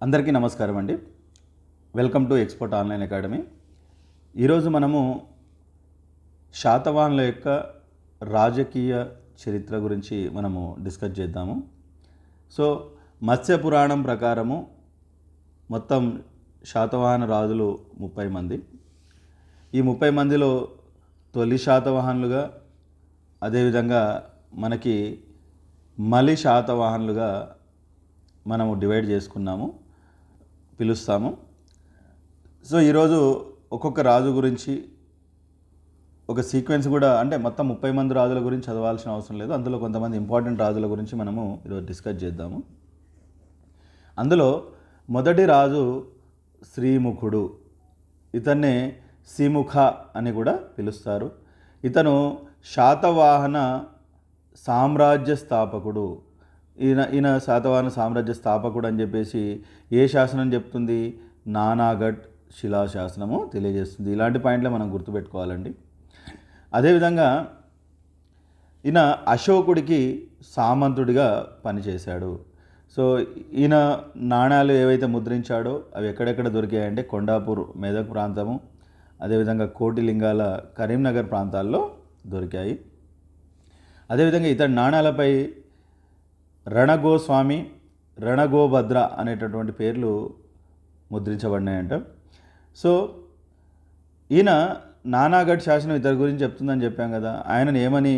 అందరికీ నమస్కారం అండి. Welcome to expert online academy. ఈరోజు మనము శాతవాహనుల యొక్క రాజకీయ చరిత్ర గురించి మనము డిస్కస్ చేద్దాము. సో మత్స్య పురాణం ప్రకారము మొత్తం శాతవాహన రాజులు 30 మంది. ఈ 30 మందిలో తొలి శాతవాహనులుగా, అదేవిధంగా మనకి మలి శాతవాహనులుగా మనము డివైడ్ చేసుకున్నాము, పిలుస్తాము. సో ఈరోజు ఒక్కొక్క రాజు గురించి ఒక సీక్వెన్స్ కూడా, అంటే మొత్తం 30 మంది రాజుల గురించి చదవాల్సిన అవసరం లేదు. అందులో కొంతమంది ఇంపార్టెంట్ రాజుల గురించి మనము ఈరోజు డిస్కస్ చేద్దాము. అందులో మొదటి రాజు శ్రీముఖుడు. ఇతన్నే సిముఖ అని కూడా పిలుస్తారు. ఇతను శాతవాహన సామ్రాజ్య స్థాపకుడు. ఈయన శాతవాహన సామ్రాజ్య స్థాపకుడు అని చెప్పేసి ఏ శాసనం చెప్తుంది? నానాగఢ్ శిలాశాసనము తెలియజేస్తుంది. ఇలాంటి పాయింట్లే మనం గుర్తుపెట్టుకోవాలండి. అదేవిధంగా ఈయన అశోకుడికి సామంతుడిగా పనిచేశాడు. సో ఈయన నాణ్యాలు ఏవైతే ముద్రించాడో అవి ఎక్కడెక్కడ దొరికాయంటే కొండాపూర్ మెదక్ ప్రాంతము, అదేవిధంగా కోటిలింగాల కరీంనగర్ ప్రాంతాల్లో దొరికాయి. అదేవిధంగా ఇతని నాణ్యాలపై రణగోస్వామి, రణగోభద్ర అనేటటువంటి పేర్లు ముద్రించబడినాయంట. సో ఈయన నానాగఢ్ శాసనం ఇతని గురించి చెప్తుందని చెప్పాం కదా. ఆయనను ఏమని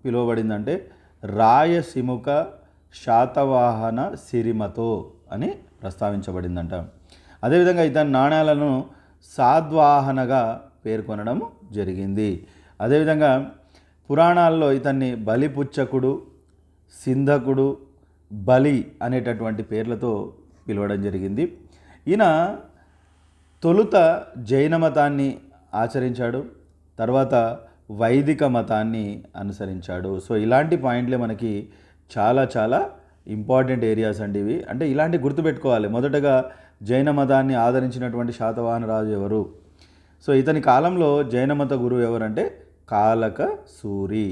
పిలువబడిందంటే రాయసిముఖ శాతవాహన సిరిమతో అని ప్రస్తావించబడిందంట. అదేవిధంగా ఇతని నాణ్యాలను సాద్వాహనగా పేర్కొనడం జరిగింది. అదేవిధంగా పురాణాల్లో ఇతన్ని బలిపుచ్చకుడు, సింధకుడు, బలి అనేటటువంటి పేర్లతో పిలవడం జరిగింది. ఈయన తొలుత జైన మతాన్ని ఆచరించాడు, తర్వాత వైదిక మతాన్ని అనుసరించాడు. సో ఇలాంటి పాయింట్లే మనకి చాలా చాలా ఇంపార్టెంట్ ఏరియాస్ అండి ఇవి. అంటే ఇలాంటి గుర్తుపెట్టుకోవాలి. మొదటగా జైన మతాన్ని ఆదరించినటువంటి శాతవాహన రాజు ఎవరు? సో ఇతని కాలంలో జైన మత గురువు ఎవరంటే కాలక సూరి.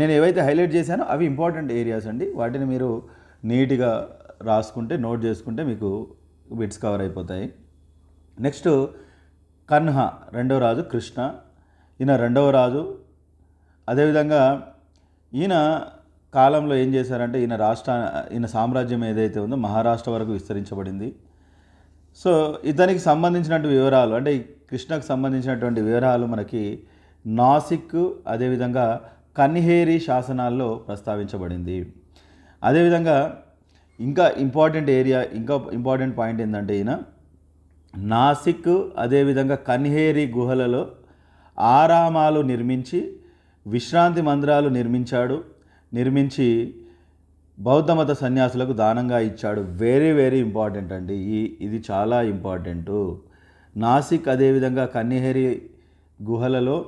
నేను ఏవైతే హైలైట్ చేశానో అవి ఇంపార్టెంట్ ఏరియాస్ అండి. వాటిని మీరు నీట్గా రాసుకుంటే, నోట్ చేసుకుంటే మీకు బిట్స్ కవర్ అయిపోతాయి. నెక్స్ట్ కన్హ, రెండవ రాజు. కృష్ణ, ఈయన రెండవ రాజు. అదేవిధంగా ఈయన కాలంలో ఏం చేశారంటే ఈయన సామ్రాజ్యం ఏదైతే ఉందో మహారాష్ట్ర వరకు విస్తరించబడింది. సో ఇతనికి సంబంధించినటువంటి వివరాలు, అంటే కృష్ణకు సంబంధించినటువంటి వివరాలు మనకి నాసిక్, అదేవిధంగా కన్హేరి శాసనాల్లో ప్రస్తావించబడింది. అదేవిధంగా ఇంకా ఇంపార్టెంట్ పాయింట్ ఏంటంటే ఈయన నాసిక్, అదేవిధంగా కన్హేరి గుహలలో ఆరామాలు నిర్మించి విశ్రాంతి మందిరాలు నిర్మించి బౌద్ధ మత సన్యాసులకు దానంగా ఇచ్చాడు. వెరీ వెరీ ఇంపార్టెంట్ అండి. ఇది చాలా ఇంపార్టెంటు. నాసిక్ అదేవిధంగా కన్హేరి గుహలలో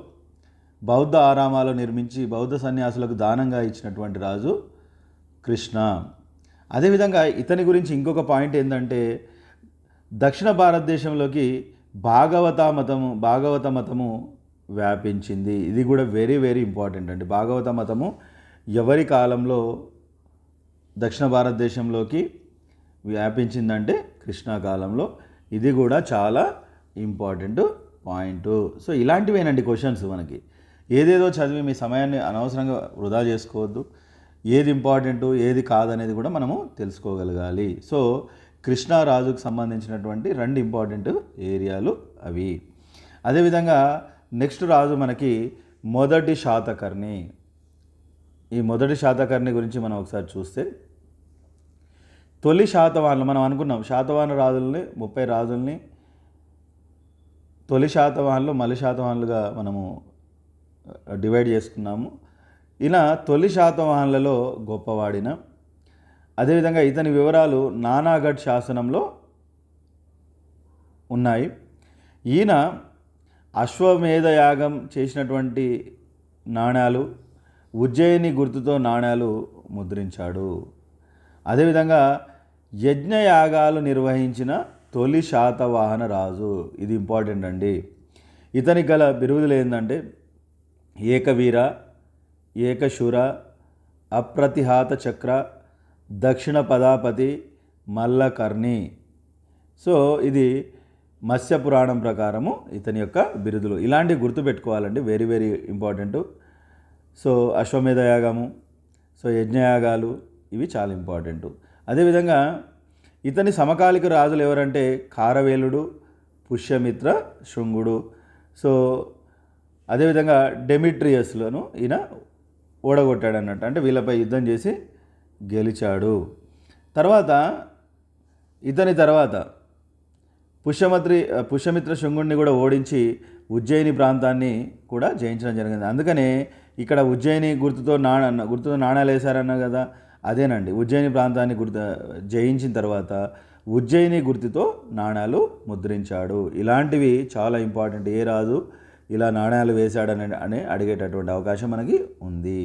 బౌద్ధ ఆరామాలు నిర్మించి బౌద్ధ సన్యాసులకు దానంగా ఇచ్చినటువంటి రాజు కృష్ణ. అదేవిధంగా ఇతని గురించి ఇంకొక పాయింట్ ఏంటంటే దక్షిణ భారతదేశంలోకి భాగవత మతము వ్యాపించింది. ఇది కూడా వెరీ వెరీ ఇంపార్టెంట్ అండి. భాగవత మతము ఎవరి కాలంలో దక్షిణ భారతదేశంలోకి వ్యాపించిందంటే కృష్ణ కాలంలో. ఇది కూడా చాలా ఇంపార్టెంట్ పాయింట్. సో ఇలాంటివేనండి క్వశ్చన్స్ మనకి. ఏదేదో చదివి మీ సమయాన్ని అనవసరంగా వృధా చేసుకోవద్దు. ఏది ఇంపార్టెంటు ఏది కాదనేది కూడా మనము తెలుసుకోగలగాలి. సో కృష్ణరాజుకు సంబంధించినటువంటి 2 ఇంపార్టెంట్ ఏరియాలు అవి. అదేవిధంగా నెక్స్ట్ రాజు మనకి మొదటి శాతకర్ణి. ఈ మొదటి శాతకర్ణి గురించి మనం ఒకసారి చూస్తే, తొలి శాతవాహనులు మనం అనుకున్నాం. శాతవాహన రాజుల్ని 30 రాజుల్ని తొలి శాతవాహనులు, మలి శాతవాహనులుగా మనము డివైడ్ చేసుకున్నాము. ఇలా తొలి శాతవాహనులలో గొప్పవాడిన. అదేవిధంగా ఇతని వివరాలు నానాగఢ్ శాసనంలో ఉన్నాయి. ఈయన అశ్వమేధ యాగం చేసినటువంటి నాణ్యాలు, ఉజ్జయిని గుర్తుతో నాణ్యాలు ముద్రించాడు. అదేవిధంగా యజ్ఞయాగాలు నిర్వహించిన తొలి శాతవాహన రాజు. ఇది ఇంపార్టెంట్ అండి. ఇతనికి గల బిరుదులు ఏంటంటే ఏకవీర, ఏకశూర, అప్రతిహాత చక్ర, దక్షిణ పదాపతి, మల్లకర్ణి. సో ఇది మత్స్య పురాణం ప్రకారము ఇతని యొక్క బిరుదులు. ఇలాంటివి గుర్తుపెట్టుకోవాలండి, వెరీ వెరీ ఇంపార్టెంట్. సో అశ్వమేధ యాగము, సో యజ్ఞయాగాలు ఇవి చాలా ఇంపార్టెంట్. అదేవిధంగా ఇతని సమకాలిక రాజులు ఎవరంటే ఖారవేలుడు, పుష్యమిత్ర, శృంగుడు. సో అదేవిధంగా డెమిట్రియస్లను ఈయన ఓడగొట్టాడు అన్నట్టు, అంటే వీళ్ళపై యుద్ధం చేసి గెలిచాడు. తర్వాత ఇతని తర్వాత పుష్యమిత్ర శృంగుడిని కూడా ఓడించి ఉజ్జయిని ప్రాంతాన్ని కూడా జయించడం జరిగింది. అందుకనే ఇక్కడ ఉజ్జయిని గుర్తుతో నాణాలు వేశారన్న కదా, అదేనండి. ఉజ్జయిని ప్రాంతాన్ని జయించిన తర్వాత ఉజ్జయిని గుర్తుతో నాణాలు ముద్రించాడు. ఇలాంటివి చాలా ఇంపార్టెంట్. ఏ రాజు ఇలా నాణాలు వేశాడని అడిగేటటువంటి అవకాశం మనకి ఉంది.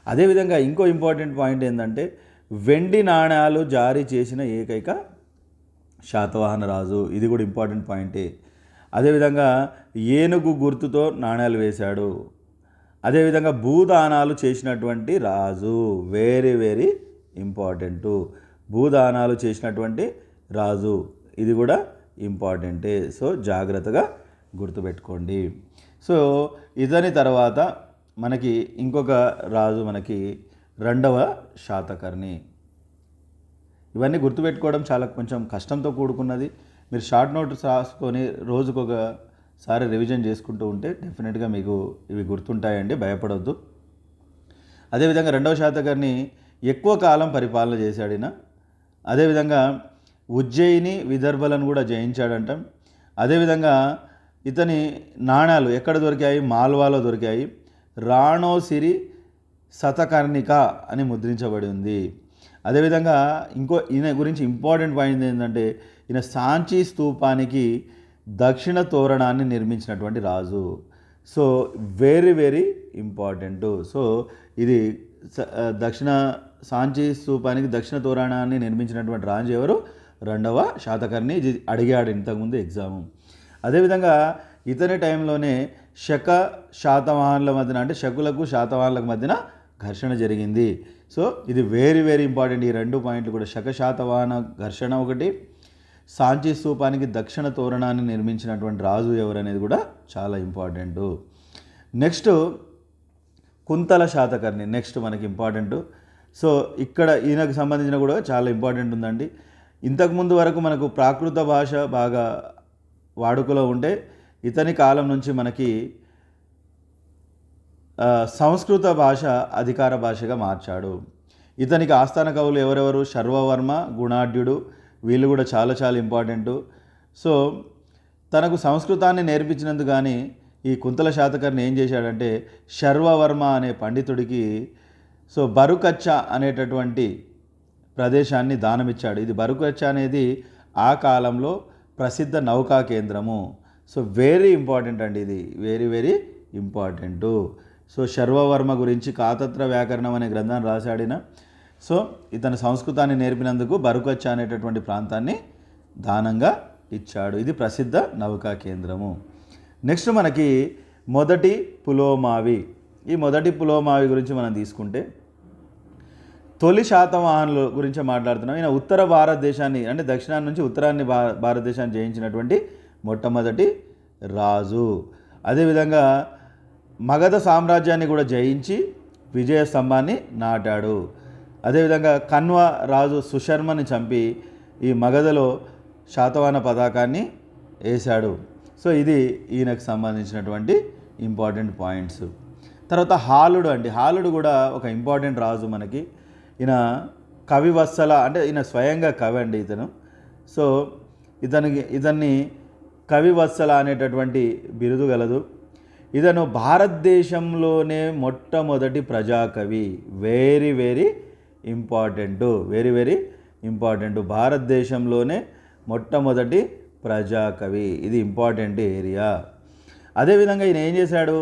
అదేవిధంగా ఇంకో ఇంపార్టెంట్ పాయింట్ ఏంటంటే వెండి నాణాలు జారీ చేసిన ఏకైక శాతవాహన రాజు. ఇది కూడా ఇంపార్టెంట్ పాయింటే. అదేవిధంగా ఏనుగు గుర్తుతో నాణాలు వేశాడు. అదేవిధంగా భూదానాలు చేసినటువంటి రాజు, వెరీ వెరీ ఇంపార్టెంటు. భూదానాలు చేసినటువంటి రాజు, ఇది కూడా ఇంపార్టెంటే. సో జాగ్రత్తగా గుర్తుపెట్టుకోండి. సో ఇతని తర్వాత మనకి ఇంకొక రాజు మనకి రెండవ శాతకర్ణి. ఇవన్నీ గుర్తుపెట్టుకోవడం చాలా కొంచెం కష్టంతో కూడుకున్నది. మీరు షార్ట్ నోట్స్ రాసుకొని రోజుకొకసారి రివిజన్ చేసుకుంటూ ఉంటే డెఫినెట్గా మీకు ఇవి గుర్తుంటాయండి, భయపడవద్దు. అదేవిధంగా రెండవ శాతకర్ణి ఎక్కువ కాలం పరిపాలన చేశాడిన. అదేవిధంగా ఉజ్జయిని, విదర్భలను కూడా జయించాడంట. అదేవిధంగా ఇతని నాణాలు ఎక్కడ దొరికాయి? మాల్వాలో దొరికాయి. రాణోసిరి శతకర్ణిక అని ముద్రించబడి ఉంది. అదేవిధంగా ఈయన గురించి ఇంపార్టెంట్ పాయింట్ ఏంటంటే ఈయన సాంచి స్తూపానికి దక్షిణ తోరణాన్ని నిర్మించినటువంటి రాజు. So very very important. So ఇది సాంచి స్తూపానికి దక్షిణ తోరణాన్ని నిర్మించినటువంటి రాజు ఎవరు? రెండవ శాతకర్ణి. ఇది అడిగాడు ఇంతకుముందు ఎగ్జాము. అదేవిధంగా ఇతని టైంలోనే శక శాతవాహనుల మధ్యన, అంటే శకులకు శాతవాహనులకు మధ్యన ఘర్షణ జరిగింది. సో ఇది వెరీ వెరీ ఇంపార్టెంట్. ఈ రెండు పాయింట్లు కూడా, శక శాతవాహన ఘర్షణ ఒకటి, సాంచి స్తూపానికి దక్షిణ తోరణాన్ని నిర్మించినటువంటి రాజు ఎవరనేది కూడా చాలా important. Next Kuntala Satakarni next మనకి ఇంపార్టెంట్. సో ఇక్కడ ఈయనకు సంబంధించిన కూడా చాలా ఇంపార్టెంట్ ఉందండి. ఇంతకుముందు వరకు మనకు ప్రాకృత భాష బాగా వాడుకలో ఉంటే ఇతని కాలం నుంచి మనకి సంస్కృత భాష అధికార భాషగా మార్చాడు. ఇతనికి ఆస్థాన కవులు ఎవరెవరు? శర్వవర్మ, గుణాఢ్యుడు, వీళ్ళు కూడా చాలా చాలా ఇంపార్టెంటు. సో తనకు సంస్కృతాన్ని నేర్పించినందుకు కానీ ఈ కుంతల శాతకర్ణి ఏం చేశాడంటే శర్వవర్మ అనే పండితుడికి సో బరుకచ్చ అనేటటువంటి ప్రదేశాన్ని దానమిచ్చాడు. ఇది బరుకచ్చ అనేది ఆ కాలంలో ప్రసిద్ధ నౌకా కేంద్రము. సో వెరీ ఇంపార్టెంట్ అండి, ఇది very very important. So Sharvavarma గురించి కాతత్ర వ్యాకరణం అనే గ్రంథాన్ని రాశాడిన. సో ఇతను సంస్కృతాన్ని నేర్పినందుకు బరుకచ్చ అనేటటువంటి ప్రాంతాన్ని దానంగా ఇచ్చాడు. ఇది ప్రసిద్ధ నౌకా కేంద్రము. నెక్స్ట్ మనకి మొదటి పులోమావి. ఈ మొదటి పులోమావి గురించి మనం తీసుకుంటే తొలి శాతవాహనుల గురించి మాట్లాడుతున్నాం. ఈయన ఉత్తర భారతదేశాన్ని, అంటే దక్షిణాన్ని నుంచి ఉత్తరాన్ని భారతదేశాన్ని జయించినటువంటి మొట్టమొదటి రాజు. అదేవిధంగా మగధ సామ్రాజ్యాన్ని కూడా జయించి విజయ స్తంభాన్ని నాటాడు. అదేవిధంగా కన్వ రాజు సుశర్మని చంపి ఈ మగధలో శాతవాహన పతాకాన్ని వేశాడు. సో ఇది ఈయనకు సంబంధించినటువంటి ఇంపార్టెంట్ పాయింట్స్. తర్వాత హాలుడు అండి. హాలుడు కూడా ఒక ఇంపార్టెంట్ రాజు మనకి. ఈయన కవివత్సల, అంటే ఈయన స్వయంగా కవి అండి ఇతను. సో ఇతన్ని కవివత్సల అనేటటువంటి బిరుదు గలదు. ఇతను భారతదేశంలోనే మొట్టమొదటి ప్రజాకవి. Very very important, very very important. భారతదేశంలోనే మొట్టమొదటి ప్రజాకవి, ఇది ఇంపార్టెంట్ ఏరియా. అదేవిధంగా ఈయన ఏం చేశాడు?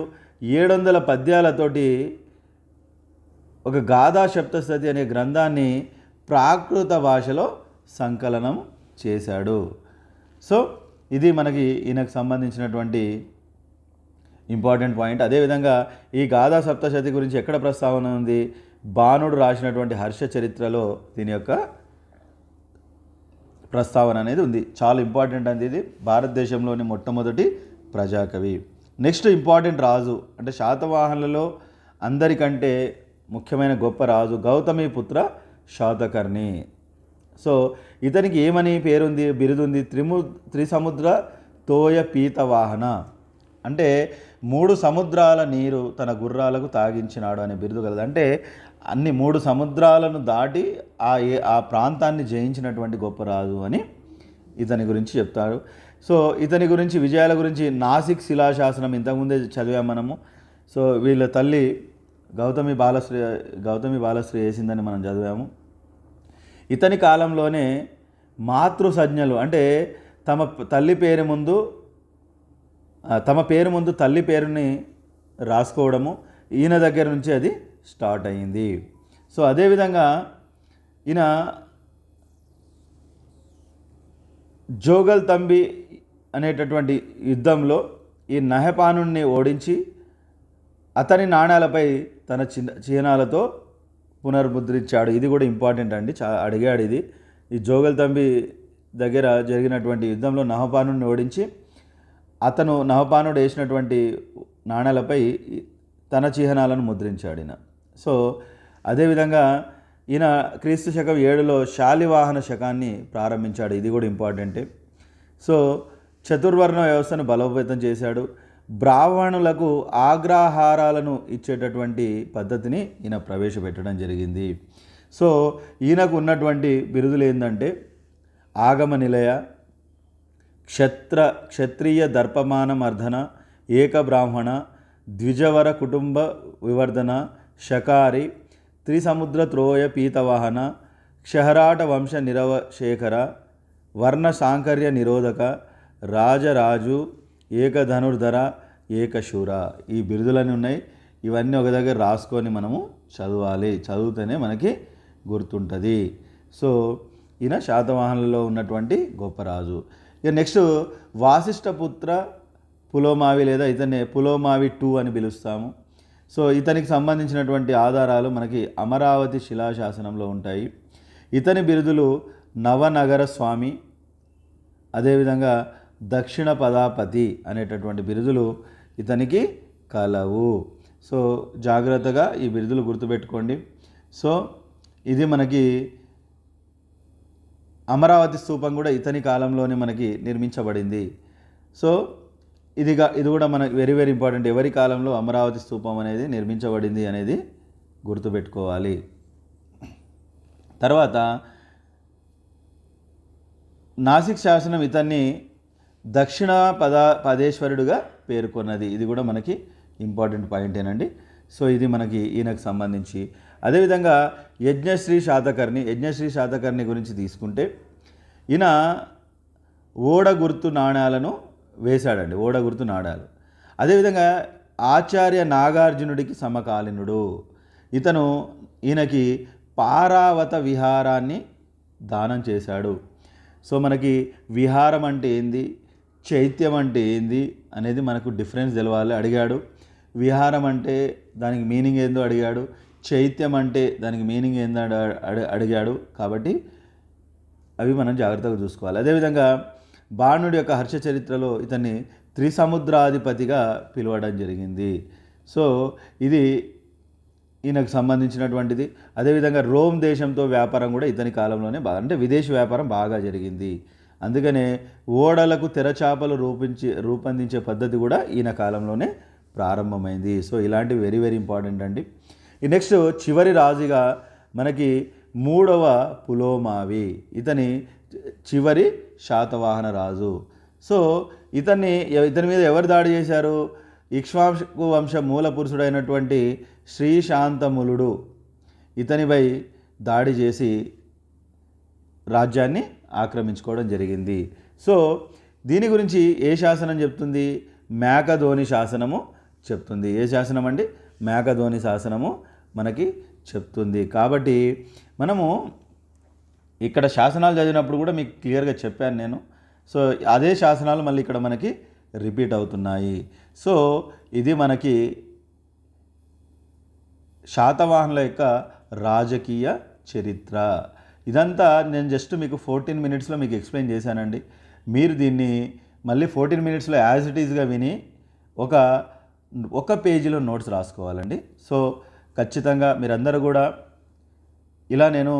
700 పద్యాలతోటి ఒక గాథా సప్తశతి అనే గ్రంథాన్ని ప్రాకృత భాషలో సంకలనం చేశాడు. సో ఇది మనకి ఈయనకు సంబంధించినటువంటి ఇంపార్టెంట్ పాయింట్. అదేవిధంగా ఈ గాథా సప్తశతి గురించి ఎక్కడ ప్రస్తావన ఉంది? బాణుడు రాసినటువంటి హర్ష చరిత్రలో దీని యొక్క ప్రస్తావన అనేది ఉంది. చాలా ఇంపార్టెంట్ అండి ఇది. భారతదేశంలోని మొట్టమొదటి ప్రజాకవి. నెక్స్ట్ ఇంపార్టెంట్ రాజు అంటే శాతవాహనులలో అందరికంటే ముఖ్యమైన గొప్ప రాజు గౌతమిపుత్ర శాతకర్ణి. సో ఇతనికి ఏమని పేరుంది, బిరుదుంది? త్రిసముద్ర తోయ పీతవాహన, అంటే 3 సముద్రాల నీరు తన గుర్రాలకు తాగించినాడు అనే బిరుదు కలదు. అంటే అన్ని 3 సముద్రాలను దాటి ఆ ప్రాంతాన్ని జయించినటువంటి గొప్ప రాజు అని ఇతని గురించి చెప్తారు. సో ఇతని గురించి విజయాల గురించి నాసిక్ శిలాశాసనం ఇంతకుముందే చదివాం మనము. సో వీళ్ళ తల్లి గౌతమి బాలశ్రీ వేసిందని మనం చదివాము. ఇతని కాలంలోనే మాతృ సంజ్ఞలు అంటే తమ పేరు ముందు తల్లి పేరుని రాసుకోవడము ఈయన దగ్గర నుంచి అది స్టార్ట్ అయ్యింది. సో అదేవిధంగా ఈయన జోగల్ తంబి అనేటటువంటి యుద్ధంలో ఈ నహపానుని ఓడించి అతని నాణాలపై తన చిహ్నాలతో పునర్ముద్రించాడు. ఇది కూడా ఇంపార్టెంట్ అండి, అడిగాడు ఇది. ఈ జోగల్ తంబి దగ్గర జరిగినటువంటి యుద్ధంలో నహపానుని ఓడించి అతను నహపానుడు వేసినటువంటి నాణాలపై తన చిహ్నాలను ముద్రించాడు ఈయన. సో అదేవిధంగా ఈయన క్రీస్తు శకం 7లో శాలివాహన శకాన్ని ప్రారంభించాడు. ఇది కూడా ఇంపార్టెంటే. సో చతుర్వర్ణ వ్యవస్థను బలోపేతం చేశాడు. బ్రాహ్మణులకు ఆగ్రహారాలను ఇచ్చేటటువంటి పద్ధతిని ఈయన ప్రవేశపెట్టడం జరిగింది. సో ఈయనకు ఉన్నటువంటి బిరుదులు ఏంటంటే ఆగమ నిలయ, క్షత్రియ దర్పమానమర్ధన, ఏక బ్రాహ్మణ, ద్విజవర కుటుంబ వివర్ధన, శకారి, త్రిసముద్ర త్రోయ పీతవాహన, క్షహరాట వంశ నిరవశేఖర, వర్ణ సాంకర్య నిరోధక, రాజరాజు, ఏకధనుర్ధర, ఏకశూర. ఈ బిరుదులన్నీ ఉన్నాయి. ఇవన్నీ ఒక దగ్గర రాసుకొని మనము చదవాలి. చదివితేనే మనకి గుర్తుంటుంది. సో ఈయన శాతవాహనులలో ఉన్నటువంటి గొప్ప రాజు. ఇక నెక్స్ట్ వాసిష్ఠపుత్ర పులోమావి, లేదా ఇతన్ని పులోమావి 2 అని పిలుస్తాము. సో ఇతనికి సంబంధించినటువంటి ఆధారాలు మనకి అమరావతి శిలాశాసనంలో ఉంటాయి. ఇతని బిరుదులు నవనగర స్వామి, అదేవిధంగా దక్షిణ పదాపతి అనేటటువంటి బిరుదులు ఇతనికి కలవు. సో జాగ్రత్తగా ఈ బిరుదులు గుర్తుపెట్టుకోండి. సో ఇది మనకి అమరావతి స్తూపం కూడా ఇతని కాలంలోనే మనకి నిర్మించబడింది. సో ఇది కూడా మనకి వెరీ వెరీ ఇంపార్టెంట్. ఎవరి కాలంలో అమరావతి స్తూపం అనేది నిర్మించబడింది అనేది గుర్తుపెట్టుకోవాలి. తర్వాత నాసిక్ శాసనం ఇతన్ని దక్షిణ పదేశ్వరుడుగా పేర్కొన్నది. ఇది కూడా మనకి ఇంపార్టెంట్ పాయింటేనండి. సో ఇది మనకి ఈయనకు సంబంధించి. అదేవిధంగా యజ్ఞశ్రీ శాతకర్ణి గురించి తీసుకుంటే ఈయన ఓడగుర్తు నాణాలను వేశాడండి. ఓడగుర్తు నాణాలు. అదేవిధంగా ఆచార్య నాగార్జునుడికి సమకాలీనుడు. ఈయనకి పారావత విహారాన్ని దానం చేశాడు. సో మనకి విహారం అంటే ఏంది, చైత్యం అంటే ఏంది అనేది మనకు డిఫరెన్స్ తెలవాలి. అడిగాడు. విహారం అంటే దానికి మీనింగ్ ఏందో అడిగాడు. చైత్యం అంటే దానికి మీనింగ్ ఏందో అడిగాడు. కాబట్టి అవి మనం జాగ్రత్తగా చూసుకోవాలి. అదేవిధంగా బాణుడి యొక్క హర్ష చరిత్రలో ఇతన్ని త్రిసముద్రాధిపతిగా పిలవడం జరిగింది. సో ఇది ఈయనకు సంబంధించినటువంటిది. అదేవిధంగా రోమ్ దేశంతో వ్యాపారం కూడా ఇతని కాలంలోనే అంటే విదేశీ వ్యాపారం బాగా జరిగింది. అందుకనే ఓడలకు తెరచాపలు రూపొందించే పద్ధతి కూడా ఈయన కాలంలోనే ప్రారంభమైంది. సో ఇలాంటివి వెరీ వెరీ ఇంపార్టెంట్ అండి. ఈ నెక్స్ట్ చివరి రాజుగా మనకి 3వ పులోమావి. ఇతని చివరి శాతవాహన రాజు. సో ఇతని మీద ఎవరు దాడి చేశారు? ఇక్ష్వాకు వంశ మూల పురుషుడైనటువంటి శ్రీశాంతములుడు ఇతనిపై దాడి చేసి రాజ్యాన్ని ఆక్రమించుకోవడం జరిగింది. సో దీని గురించి ఏ శాసనం చెప్తుంది? మేకధోని శాసనము చెప్తుంది. ఏ శాసనం అండి? మేకధోని శాసనము మనకి చెప్తుంది. కాబట్టి మనము ఇక్కడ శాసనాలు చదివినప్పుడు కూడా మీకు క్లియర్గా చెప్పాను నేను. సో అదే శాసనాలు మళ్ళీ ఇక్కడ మనకి రిపీట్ అవుతున్నాయి. సో ఇది మనకి శాతవాహనుల యొక్క రాజకీయ చరిత్ర. ఇదంతా నేను జస్ట్ మీకు 14 మినిట్స్లో మీకు ఎక్స్ప్లెయిన్ చేశానండి. మీరు దీన్ని మళ్ళీ 14 మినిట్స్లో యాజ్ ఇట్ ఈజ్గా విని ఒక పేజీలో నోట్స్ రాసుకోవాలండి. సో ఖచ్చితంగా మీరందరూ కూడా ఇలా నేను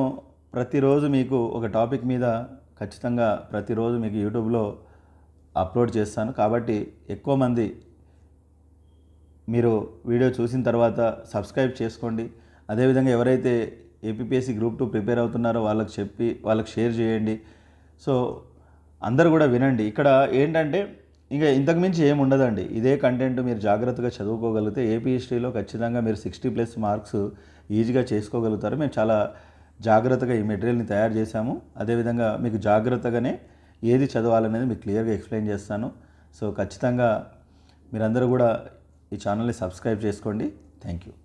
ప్రతిరోజు మీకు ఒక టాపిక్ మీద ఖచ్చితంగా ప్రతిరోజు మీకు యూట్యూబ్లో అప్లోడ్ చేస్తాను. కాబట్టి ఎక్కువ మంది మీరు వీడియో చూసిన తర్వాత సబ్స్క్రైబ్ చేసుకోండి. అదేవిధంగా ఎవరైతే ఏపీపీఎస్సీ గ్రూప్ 2 ప్రిపేర్ అవుతున్నారో వాళ్ళకి షేర్ చేయండి. సో అందరూ కూడా వినండి. ఇక్కడ ఏంటంటే ఇంకా ఇంతకుమించి ఏమి ఉండదండి. ఇదే కంటెంట్ మీరు జాగ్రత్తగా చదువుకోగలిగితే ఏపీ హిస్టరీలో ఖచ్చితంగా మీరు 60+ మార్క్స్ ఈజీగా చేసుకోగలుగుతారు. మేము చాలా జాగ్రత్తగా ఈ మెటీరియల్ని తయారు చేశాము. అదేవిధంగా మీకు జాగ్రత్తగానే ఏది చదవాలనేది మీకు క్లియర్గా ఎక్స్ప్లెయిన్ చేస్తాను. సో ఖచ్చితంగా మీరందరూ కూడా ఈ ఛానల్ని సబ్స్క్రైబ్ చేసుకోండి. Thank you.